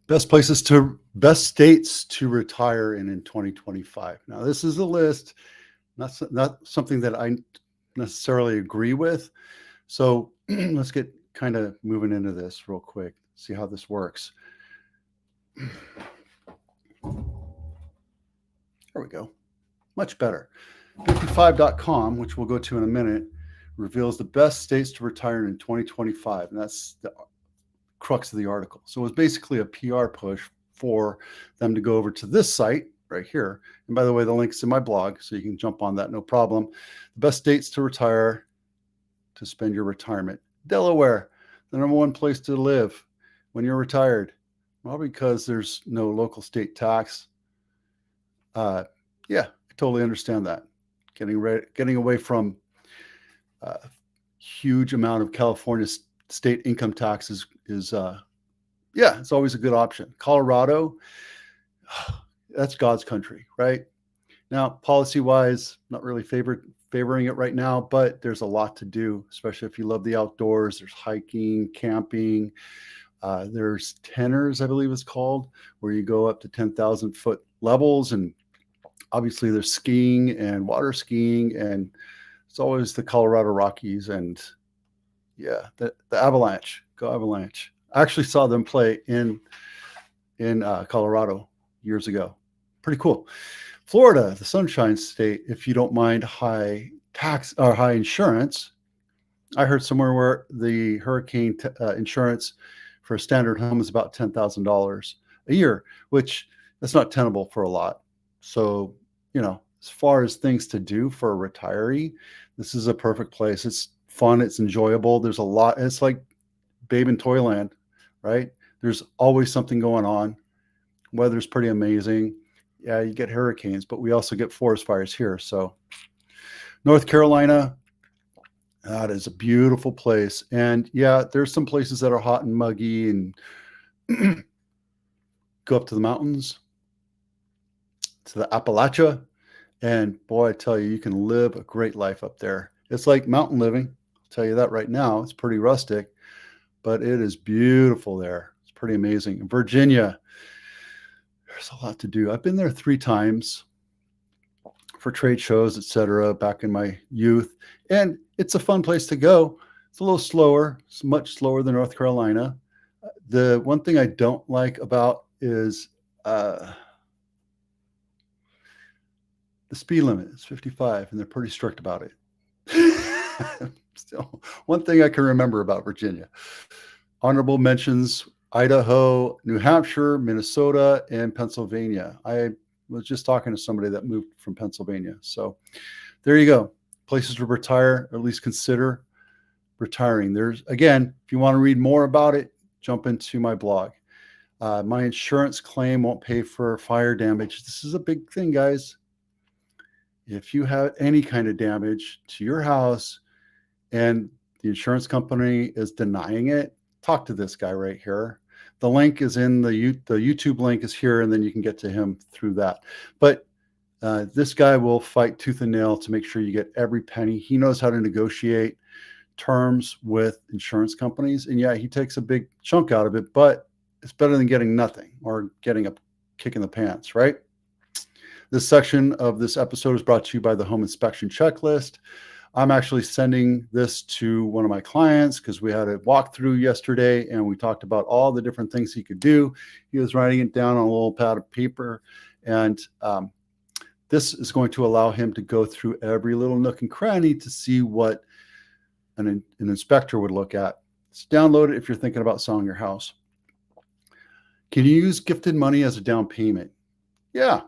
Best states to retire in 2025. Now, this is a list, not something that I necessarily agree with. So let's get kind of moving into this real quick, see how this works. There we go. Much better. 55.com, which we'll go to in a minute, reveals the best states to retire in 2025. And that's the crux of the article. So it was basically a PR push for them to go over to this site right here. And by the way, the link's in my blog, so you can jump on that, no problem. The best states to retire, to spend your retirement. Delaware, the number one place to live when you're retired. Well, because there's no local state tax. Yeah, I totally understand that. Getting away from huge amount of California state income taxes is yeah, it's always a good option. Colorado, that's God's country, right? Now, policy-wise, not really favoring it right now, but there's a lot to do, especially if you love the outdoors. There's hiking, camping. There's tenors, I believe it's called, where you go up to 10,000 foot levels. And obviously there's skiing and water skiing, and it's always the Colorado Rockies. And yeah, the Avalanche, go Avalanche. I actually saw them play in Colorado years ago. Pretty cool. Florida, the Sunshine State, if you don't mind high tax or high insurance. I heard somewhere where the hurricane insurance for a standard home is about $10,000 a year, which that's not tenable for a lot. So, you know, as far as things to do for a retiree, this is a perfect place. It's fun. It's enjoyable. There's a lot. It's like Babe in Toyland, right? There's always something going on. Weather's pretty amazing. Yeah, you get hurricanes, but we also get forest fires here. So North Carolina, that is a beautiful place. And yeah, there's some places that are hot and muggy, and go up to the mountains, to the Appalachia. And boy, I tell you, you can live a great life up there. It's like mountain living. I'll tell you that right now. It's pretty rustic, but it is beautiful there. It's pretty amazing. In Virginia, there's a lot to do. I've been there 3 times for trade shows, etc., back in my youth. And it's a fun place to go. It's a little slower. It's much slower than North Carolina. The one thing I don't like about is the speed limit is 55, and they're pretty strict about it. Still, one thing I can remember about Virginia. Honorable mentions: Idaho, New Hampshire, Minnesota, and Pennsylvania. I was just talking to somebody that moved from Pennsylvania. So there you go. Places to retire, or at least consider retiring. There's, again, if you want to read more about it, jump into my blog. My insurance claim won't pay for fire damage. This is a big thing, guys. If you have any kind of damage to your house and the insurance company is denying it, talk to this guy right here. The link is in the YouTube link is here, and then you can get to him through that. But this guy will fight tooth and nail to make sure you get every penny. He knows how to negotiate terms with insurance companies. And yeah, he takes a big chunk out of it, but it's better than getting nothing or getting a kick in the pants, right? This section of this episode is brought to you by the Home Inspection Checklist. I'm actually sending this to one of my clients because we had a walkthrough yesterday and we talked about all the different things he could do. He was writing it down on a little pad of paper, and this is going to allow him to go through every little nook and cranny to see what an inspector would look at. Just download it if you're thinking about selling your house. Can you use gifted money as a down payment? Yeah,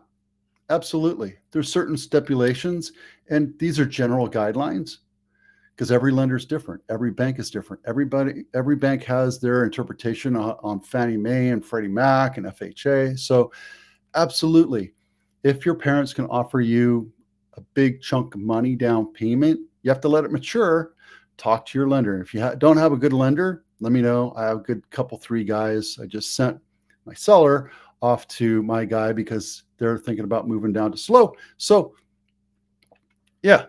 absolutely. There's certain stipulations, and these are general guidelines because every lender is different. Every bank is different. Every bank has their interpretation on Fannie Mae and Freddie Mac and FHA. So absolutely, if your parents can offer you a big chunk of money down payment, you have to let it mature. Talk to your lender. If you don't have a good lender, let me know. I have a good couple, 3 guys. I just sent my seller off to my guy because they're thinking about moving down to SLO. So yeah,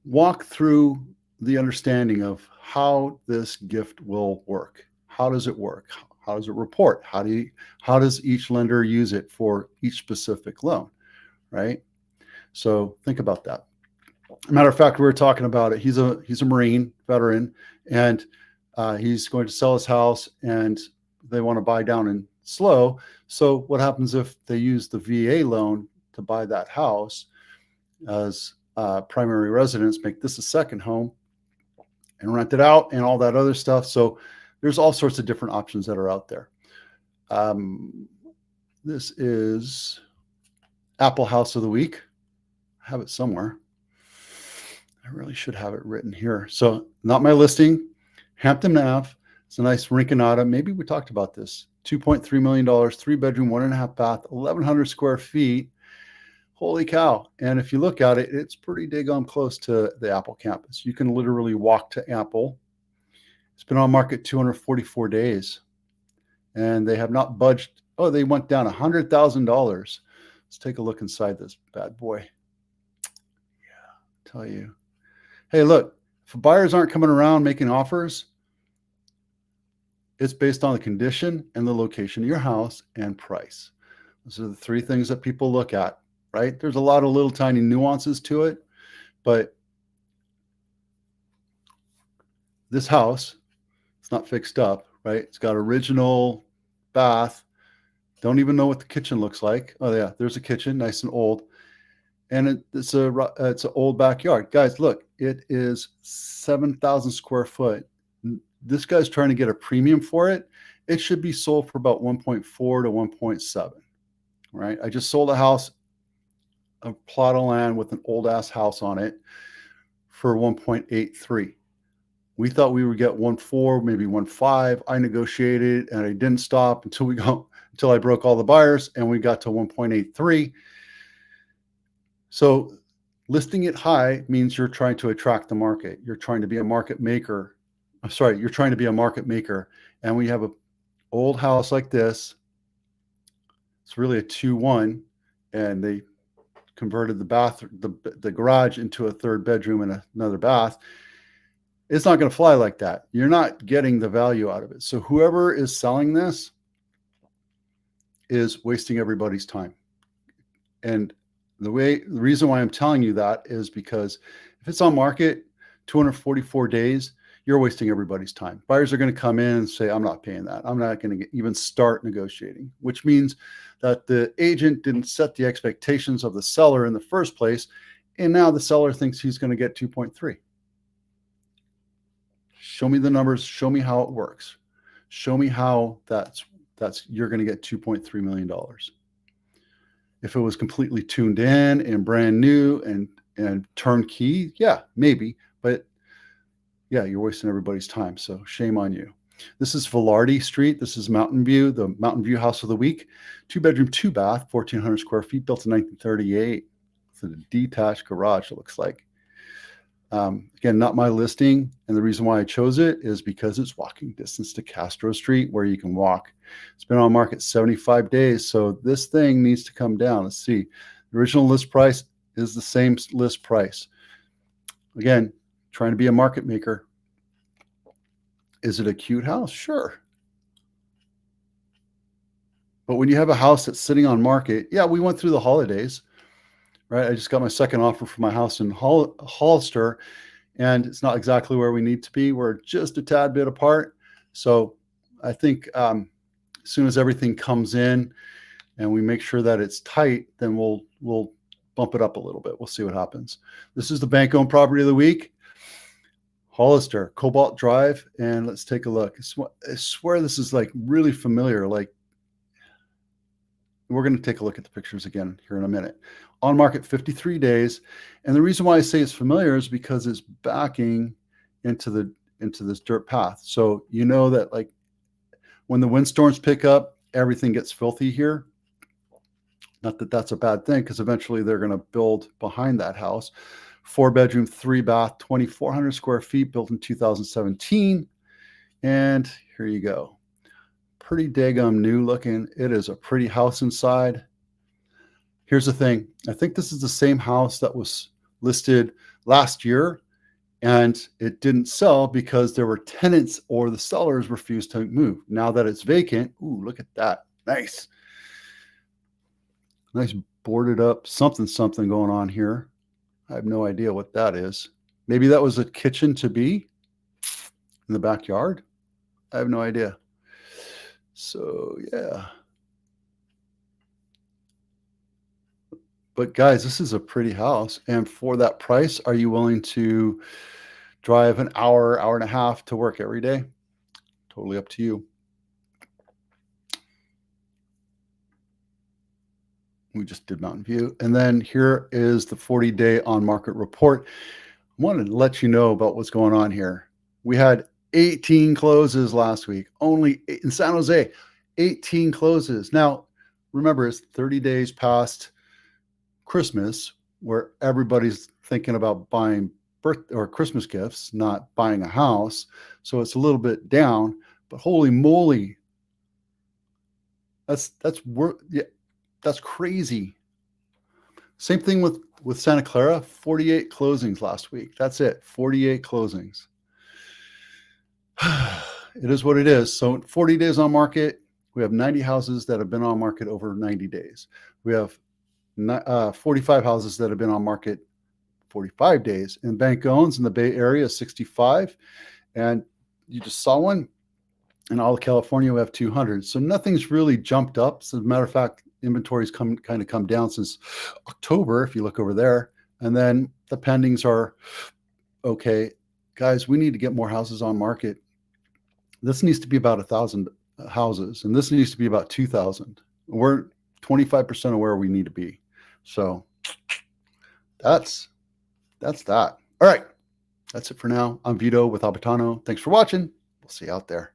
walk through the understanding of how this gift will work. How does it work? How does it report? How does each lender use it for each specific loan, right? So think about that. Matter of fact, we were talking about it. He's a Marine veteran, and he's going to sell his house, and they want to buy down and slow. So what happens if they use the VA loan to buy that house as primary residence, make this a second home, and rent it out and all that other stuff? So there's all sorts of different options that are out there. This is Apple House of the Week. I have it somewhere. I really should have it written here. So not my listing, Hampton Ave. It's a nice rinconada. Maybe we talked about this. $2.3 million, 3-bedroom, 1.5 bath, 1,100 square feet. Holy cow. And if you look at it, it's pretty daggone close to the Apple campus. You can literally walk to Apple. It's been on market 244 days, and they have not budged. Oh, they went down $100,000. Let's take a look inside this bad boy. Yeah, tell you. Hey, look, if buyers aren't coming around making offers, it's based on the condition and the location of your house and price. Those are the three things that people look at, right? There's a lot of little tiny nuances to it, but this house, it's not fixed up, right? It's got original bath. Don't even know what the kitchen looks like. Oh yeah, there's a kitchen, nice and old. And it's an old backyard. Guys, look, it is 7,000 square foot. This guy's trying to get a premium for it. It should be sold for about 1.4 to 1.7, right? I just sold a house, a plot of land with an old ass house on it for 1.83. We thought we would get 1.4, maybe 1.5. I negotiated and I didn't stop until I broke all the buyers, and we got to 1.83. So listing it high means you're trying to attract the market. You're trying to be a market maker. I'm sorry, you're trying to be a market maker. And we have an old house like this. It's really a 2-1, and they converted the garage into a third bedroom and another bath. It's not going to fly like that. You're not getting the value out of it. So whoever is selling this is wasting everybody's time. And the reason why I'm telling you that is because if it's on market 244 days, you're wasting everybody's time. Buyers are going to come in and say, I'm not paying that. I'm not going to even start negotiating, which means that the agent didn't set the expectations of the seller in the first place. And now the seller thinks he's going to get 2.3. Show me the numbers. Show me how it works. Show me how you're going to get $2.3 million. If it was completely tuned in and brand new and turnkey, yeah, maybe. But yeah, you're wasting everybody's time. So shame on you. This is Velarde Street. This is Mountain View, the Mountain View House of the Week. 2-bedroom, 2-bath, 1,400 square feet, built in 1938. It's a detached garage, it looks like. Again, not my listing. And the reason why I chose it is because it's walking distance to Castro Street, where you can walk. It's been on market 75 days. So this thing needs to come down. Let's see. The original list price is the same list price. Again, trying to be a market maker. Is it a cute house? Sure. But when you have a house that's sitting on market, yeah, we went through the holidays, right? I just got my second offer for my house in Hollister, and it's not exactly where we need to be. We're just a tad bit apart. So I think as soon as everything comes in and we make sure that it's tight, then we'll bump it up a little bit. We'll see what happens. This is the bank-owned property of the week. Hollister, Cobalt Drive, and let's take a look. I swear this is like really familiar. Like, we're going to take a look at the pictures again here in a minute. On market 53 days, and the reason why I say it's familiar is because it's backing into this dirt path. So you know that like when the windstorms pick up, everything gets filthy here. Not that that's a bad thing, because eventually they're going to build behind that house. 4-bedroom, 3-bath, 2,400 square feet, built in 2017. And here you go. Pretty daggum new looking. It is a pretty house inside. Here's the thing. I think this is the same house that was listed last year, And it didn't sell because there were tenants or the sellers refused to move. Now that it's vacant, ooh, look at that. Nice. Nice boarded up something going on here. I have no idea what that is. Maybe that was a kitchen to be in the backyard. I have no idea. So yeah. But guys, this is a pretty house. And for that price, are you willing to drive an hour, hour and a half to work every day? Totally up to you. We just did Mountain View. And then here is the 40-day on market report. I wanted to let you know about what's going on here. We had 18 closes last week, only in San Jose, 18 closes. Now, remember, it's 30 days past Christmas, where everybody's thinking about buying birth or Christmas gifts, not buying a house. So it's a little bit down, but holy moly, that's crazy. Same thing with Santa Clara, 48 closings last week. That's it, 48 closings. It is what it is. So 40 days on market. We have 90 houses that have been on market over 90 days. We have 45 houses that have been on market 45 days. And bank owns in the Bay Area 65. And you just saw one. In all of California, we have 200. So nothing's really jumped up. As a matter of fact, inventory's come down since October, if you look over there. And then the pendings are okay. Guys, we need to get more houses on market. This needs to be about 1,000 houses, and this needs to be about 2,000. We're 25% of where we need to be. So that's that. All right. That's it for now. I'm Vito with Abitano. Thanks for watching. We'll see you out there.